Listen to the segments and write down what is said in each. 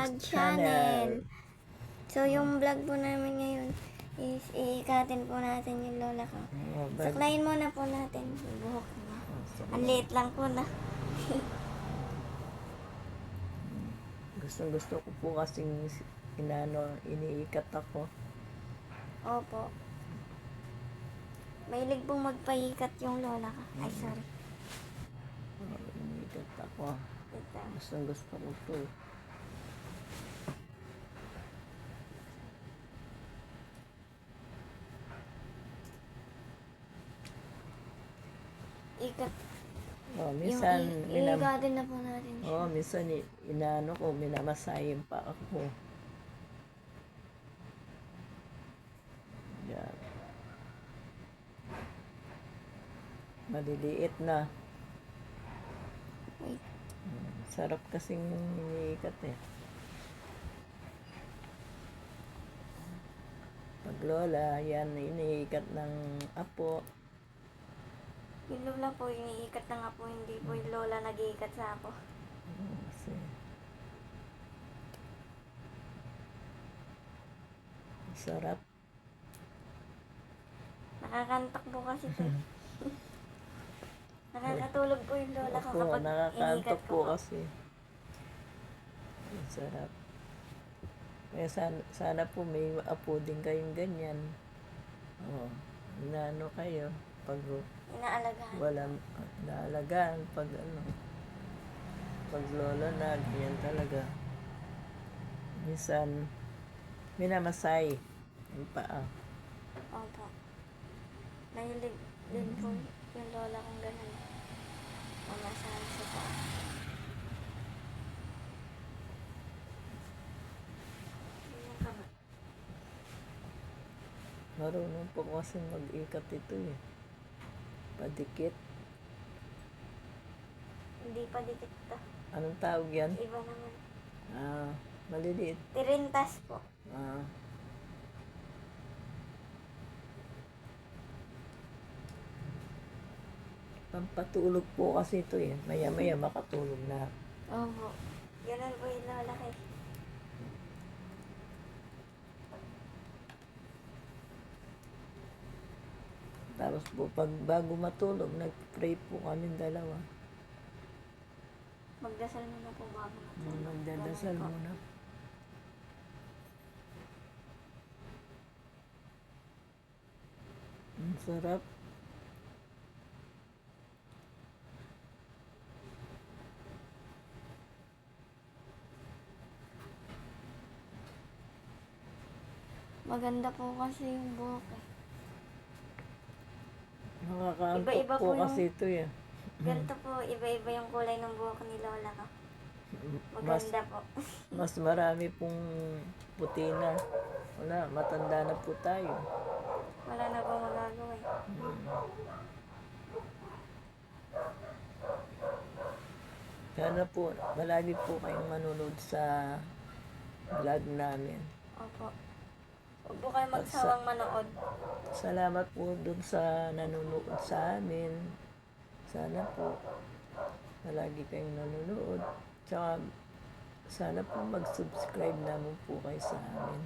Vlog Channel. So, yung vlog po namin ngayon is iikatin po natin yung lola ko. Saklayin muna po natin yung buhok niya. Ang liit lang po na. Gustong gusto ko po kasing iniikat ako. Opo. Mahilig pong magpaikat yung lola ko. Ay, sorry. Iniikat ako. Ito. Gustong gusto ko to. Ikat. Minsan, i-garden na po natin siya. minsan minamasahin pa ako. Yan. Maliliit na. Wait. Sarap kasing iniikat eh. Pag lola, yan iniikat ng apo. Yung lola po, iniikat na nga po, hindi po yung lola nag-iikat sa apo. Kasi sarap. Nakakantak po kasi ito. Nakakatulog po yung lola ko Opo, kapag nakakantok iniikat ko po kasi. Sarap. Kaya sana po may apo din kayong ganyan. Inaano kayo pag Inaalagaan. walang naalagaan pag pag lola na ganyan talaga. Minsan minamasay yung paa. Opo. Mahilig din po yung lola kong ganun. Mamasahan sa paa. Ganyan ka ba? Marunong po kasi mag-ikat ito eh. Padikit. Hindi pa dikit to. Anong tawag yan? Iba naman. Maliliit. Tirintas po. Pampatulog po kasi ito eh. Maya-maya makatulog na. Opo. Ganun po yung lola kay. Tapos po, bago matulog, nag-pray po kami dalawa. Magdasal muna po bago matulog. Magdadasal Ganun po. muna. Ang sarap. Maganda po kasi yung buhok eh. Nakakaantok Iba-iba po po yung- kasi ito eh. Ganito po, iba-iba yung kulay ng buhok ni lola ko. Maganda po. Mas marami pong puti na. Wala, matanda na po tayo. Wala na po magagawa eh. Sana po, malagi po kayong manonood sa vlog namin. Opo. Huwag po kayo magsawang manood. Salamat po dun sa nanonood sa amin. Sana po palagi kayong nanonood. Tsaka sana po mag-subscribe naman po kayo sa amin.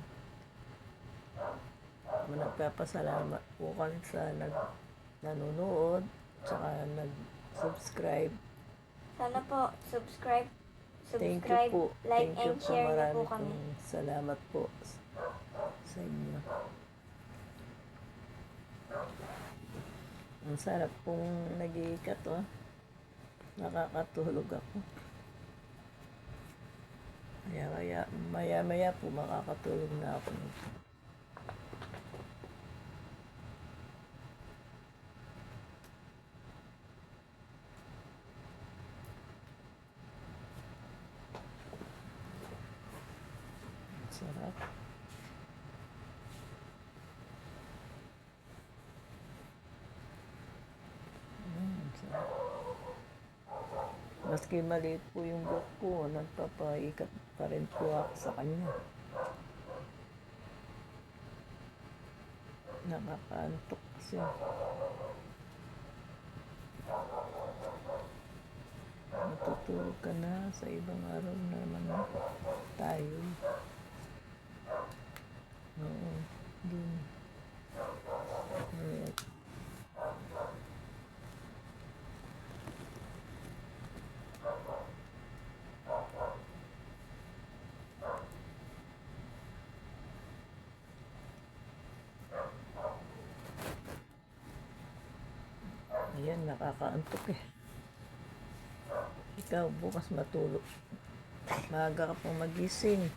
Nagpapasalamat po kami sa nanonood. Tsaka nag-subscribe. Sana po, subscribe, Thank you po. like, Thank you and po. share niyo Marami po kami. pong salamat po sa inyo. Ang sarap pong nag-iikat, oh. Nakakatulog ako. Maya-maya po makakatulog na ako nito. Sarap. Sarap. Maski maliit po yung buhok ko, nagpapaikat pa rin po ako sa kanya. Nakakaantok kasi. Natutulog matulog ka na. Sa ibang araw na naman tayo. Oo. Dun. Alright. Ayan, nakakaantok eh. Ikaw, bukas matulog. Maaga ka pang magising.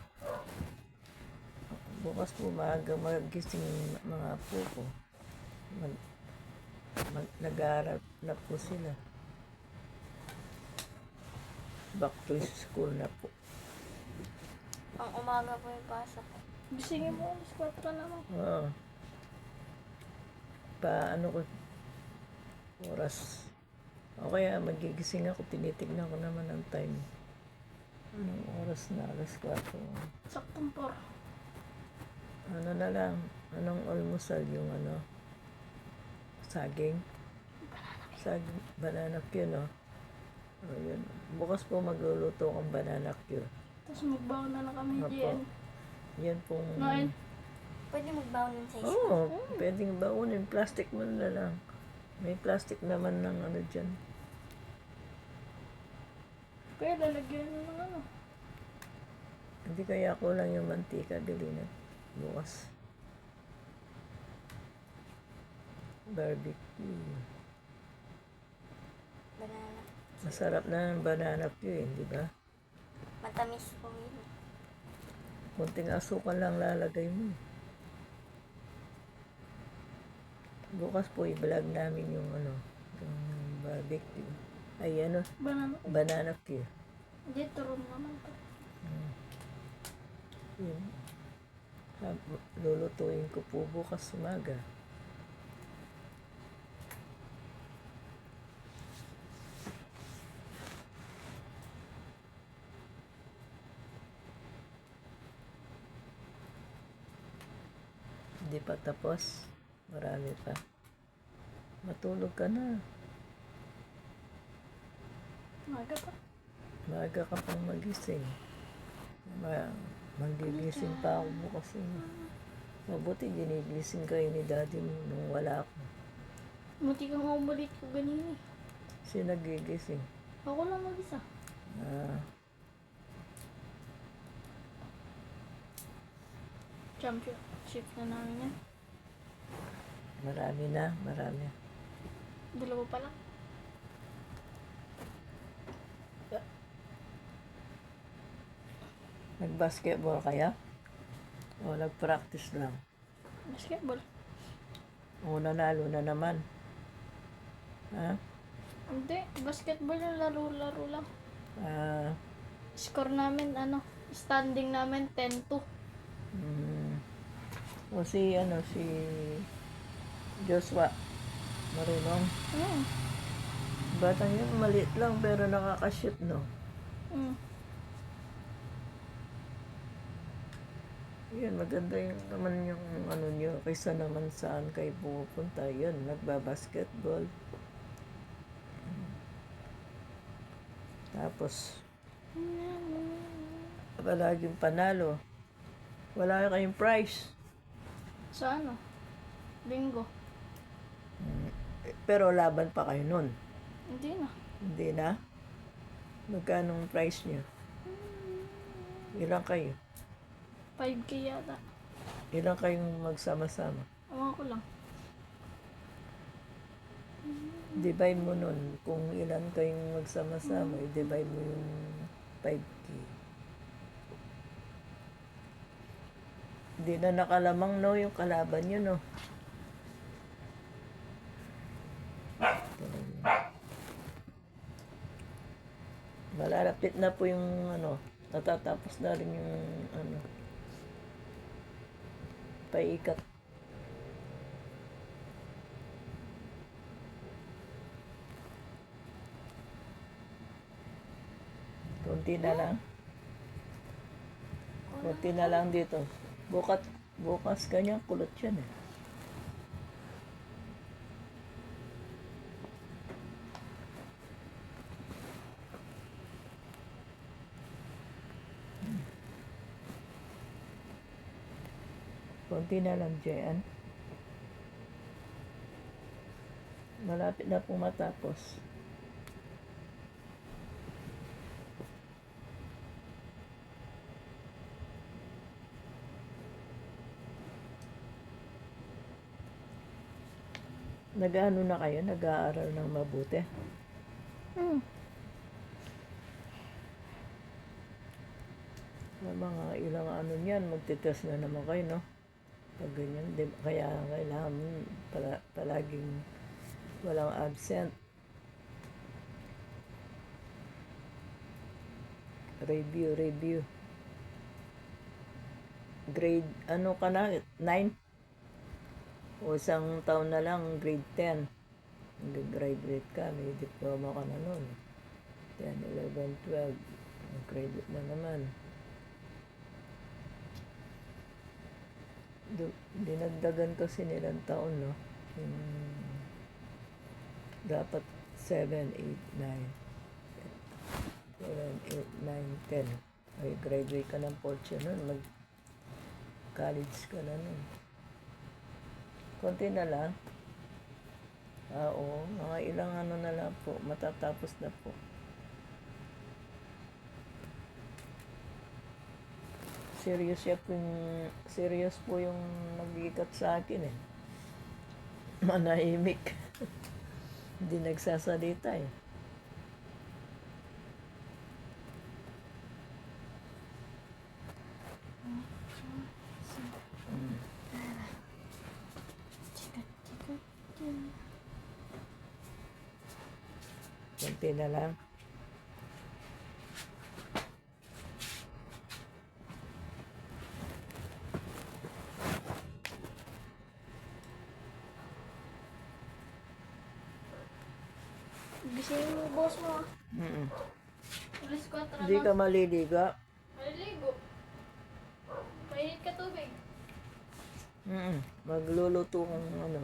Bukas po maaga magising mga apo ko. Nag-aaral na po sila. Back to school na po. Ang umaga po yung pasok. Gisingin mo, alas 4 naman. Oo. Paano ko oras. O kaya magigising ako, tinitignan ko naman ang time. Anong oras na? Alas 4. Saktong 4. Ano na lang, anong almusal yung ano? Saging? Saging, banana Q, no? O yun. Bukas po magluluto akong banana Q. Tapos magbaon na lang kami Opo. diyan. Yan pong... Ngayon, Pwede magbaon nun sa isa. Oo, pwedeng baunin. Plastic mo na lang. May plastic naman ng ano dyan. kaya lalagyan mo ng ano. Hindi kaya kulang yung mantika, bilhin na bukas. Barbecue. Banana. Masarap na ang banana Q, di ba? Matamis po yun. Kunting asukal lang lalagay mo. Bukas po i-vlog namin yung ano, yung barbecue. Ay ano, Banana. banana Q. Hindi, turon naman to. Yun. Lulutuin ko po bukas umaga. Hindi pa tapos. Marami pa. Matulog ka na. Maga pa. Maaga ka pang magising. Magigising pa ako bukas. Mabuti ginigising kayo ni daddy mo nung wala ako. Muti kang umulit ko ganini. Sino nagigising? Ako lang mag-isa. Ah, Championship na namin yan. marami na, marami. 2 pa lang. Nag-basketball kaya? O nag-practice lang? Basketball. O nanalo na naman? Ha? Hindi, basketball yung laro-laro lang. Ah, Score namin, standing namin 10-2. o si Joshua, marunong. Batang yun, maliit lang pero nakaka-shoot, no? Mm. Yun, maganda yung naman yung ano nyo, kaysa naman saan kayo pupunta. Yun, nagbabasketball. Tapos, palaging panalo. Wala kayong prize. Sa Bingo. Pero laban pa kayo nun. Hindi na. Hindi na? Magkano ang price nyo? Ilan kayo? 5K yata. Ilan kayong magsama-sama? Ewan ko lang. Divide mo nun. Kung ilan kayong magsama-sama, i-divide mo yung 5K. Hindi na nakalamang, no, yung kalaban nyo, no? Malalapit na po yung, natatapos na rin yung, paikat. Kunti na lang. Kunti na lang dito. Bukas kanya kulot yan eh. Konti na lang dyan. Malapit na po matapos. Nag-ano na kayo? Nag-aaral ng mabuti? Hmm. Mga ilang ano niyan, magtitest na naman kayo, no? Pag ganyan, di, kaya kailangan palaging walang absent. Review. Grade, ano ka na? 9? O isang taon na lang, grade 10. Nag-graduate ka, may diploma ka na nun. 10, 11, 12. Graduate na naman. Dinagdagan kasi nilang taon, no? Dapat 7, 8, 9. 7, 8, 9, 10. Ay, graduate ka ng Fortune nun. Mag-college ka na nun. Konti na lang. Oo, mga ilang ano na lang po. Matatapos na po. Serious po yung nag-ikat sa akin eh. Manahimik. Hindi nagsasalita eh. Konti na lang. Gising mo, boss mo. Mm-mm. Alis 4 Hindi ka maliligo. Maliligo. Mainit ka tubig. Magluluto kong ano.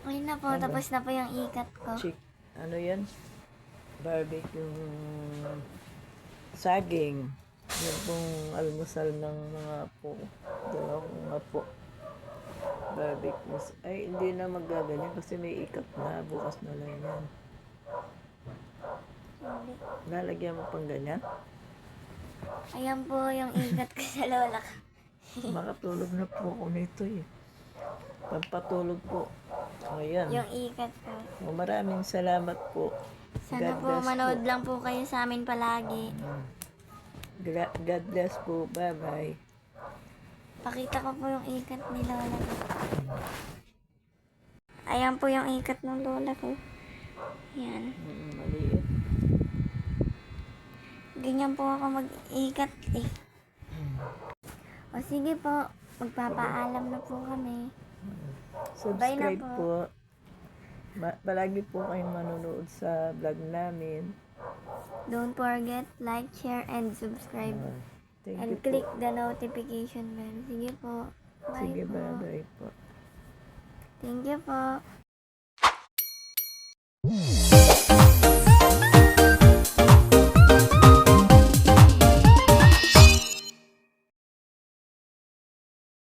Ayun na po, tapos na po yung ikat ko. Ano yan? Barbecue saging. Yan pong almusal ng mga apo. Dalawang apo. Barbecue. Ay, hindi na magaganyan kasi may ikat na. Bukas na lang yan. Lalagyan mo pang ganyan? Ayan po yung ikat ko sa lola ko. Makatulog na po ako nito eh. Pampatulog po. Ayan. Yung ikat ko. Maraming salamat po. Sana God po bless manood lang po kayo sa amin palagi. God bless po. Bye-bye. Pakita ko po yung ikat ni lola ko. Ayan po yung ikat ng lola ko. Yan. Maliit. Ganyan po ako mag-ikat eh. O sige po, magpapaalam na po kami. Bye na Subscribe po. po. Palagi po kayong manonood sa vlog namin. Don't forget, like, share, and subscribe. Thank And you po. click the notification bell. Sige po. Bye Sige, po. bye-bye po. Thank you po.